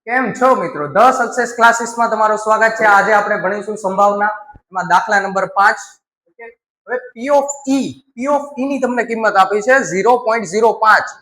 કેમ છો મિત્રો? ધ સક્સેસ ક્લાસીસમાં તમારું સ્વાગત છે. આજે આપણે ભણીશું સંભાવના. એમાં દાખલા નંબર 5. ઓકે, હવે P ઓફ E ની તમને કિંમત આપી છે 0.05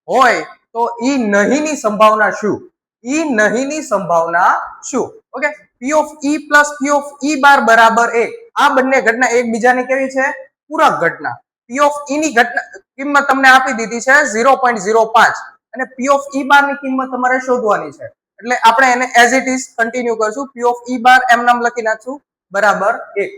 હોય તો E નહીં ની સંભાવના શું? E નહીં ની સંભાવના શું? Okay, P of E plus P of E બાર બરાબર 1. આ બંને ઘટના એકબીજાની કેવી છે? પૂરક ઘટના. P ઓફ E ની ઘટના કિંમત તમને આપી દીધી છે 0.05 અને P ઓફ E બાર ની કિંમત તમારે શોધવાની છે. એટલે આપણે એને એઝ ઇટ ઇઝ કન્ટિન્યુ કરશું. P ઓફ E બાર એમ નામ લખી નાખશું બરાબર 1.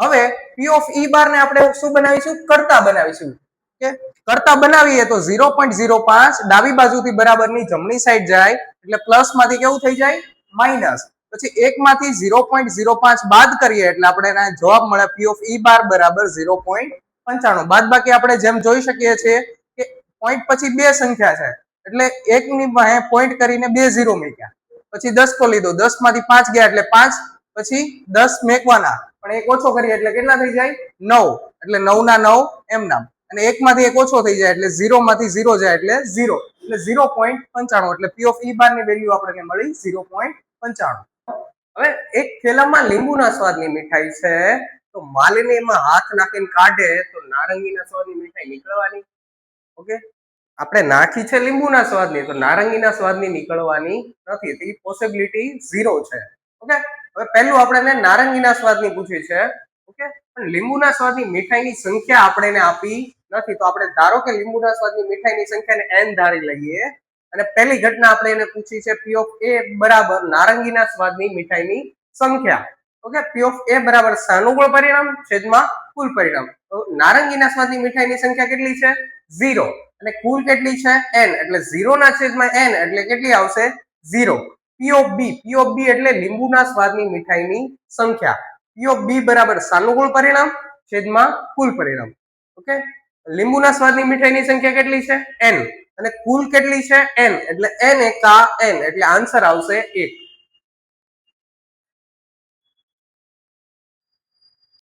હવે P ઓફ E બાર ને આપણે શું બનાવીશું? કરતા બનાવીશું. કે કરતા બનાવીએ તો 0.05 ડાબી બાજુથી બરાબરની જમણી સાઈડ જાય એટલે પ્લસ માંથી કેવું થઈ જાય? માઇનસ. પછી 1 માંથી 0.05 બાદ કરીએ એટલે આપણે એના જવાબ મળે P ઓફ E બાર બરાબર 0.95. બાદ બાકી આપણે જેમ જોઈ શકીએ છીએ કે પોઈન્ટ પછી બે સંખ્યા છે એટલે 1 ની પાસે પોઈન્ટ કરીને 2 0 મૂક્યા. પછી 10 તો લીધો, 10 માંથી 5 ગયા એટલે 5, પછી 10 મેકવાના પણ એક ઓછો કરીએ એટલે કેટલા થઈ જાય? 9. એટલે 9 ના 9 એમ નામ. અને 1 માંથી એક ઓછો થઈ જાય એટલે 0 માંથી 0 જાય એટલે 0. એટલે 0.95 એટલે P ઓફ E બાર ની વેલ્યુ આપણને મળી 0.95. હવે એક થેલામાં લીંબુના સ્વાદની મીઠાઈ છે તો માલિની એમાં હાથ નાખીને કાઢે તો નારંગીના સ્વાદની મીઠાઈ નીકળવાની. ઓકે, આપણે નાખી છે લીંબુના સ્વાદની તો નારંગીના સ્વાદની નીકળવાની નથી. તો એ પોસિબિલિટી 0 છે. ઓકે, હવે પહેલું આપણે નારંગીના સ્વાદની પૂછી છે. ઓકે, પણ લીંબુના સ્વાદની મીઠાઈની સંખ્યા આપણે એને આપી નથી. તો આપણે ધારો કે લીંબુના સ્વાદની મીઠાઈની સંખ્યાને n ધારી લઈએ અને પહેલી ઘટના આપણે એને પૂછી છે P ઓફ A બરાબર નારંગીના સ્વાદની મીઠાઈની સંખ્યા. ઓકે, P ઓફ A બરાબર સાનુકૂળ પરિણામ છેદમાં કુલ પરિણામ. તો નારંગીના સ્વાદની મીઠાઈની સંખ્યા કેટલી છે? 0. અને કુલ કેટલી છે? n. એટલે 0 ના છેદમાં n એટલે કેટલી આવશે? 0. P ઓફ B એટલે લીંબુના સ્વાદની મીઠાઈની સંખ્યા. P ઓફ B બરાબર સાનુકૂળ પરિણામ છેદમાં કુલ પરિણામ. ઓકે, લીંબુના સ્વાદની મીઠાઈની સંખ્યા કેટલી છે? n. અને કુલ કેટલી છે? n. એટલે n એકા n એટલે આન્સર આવશે 1.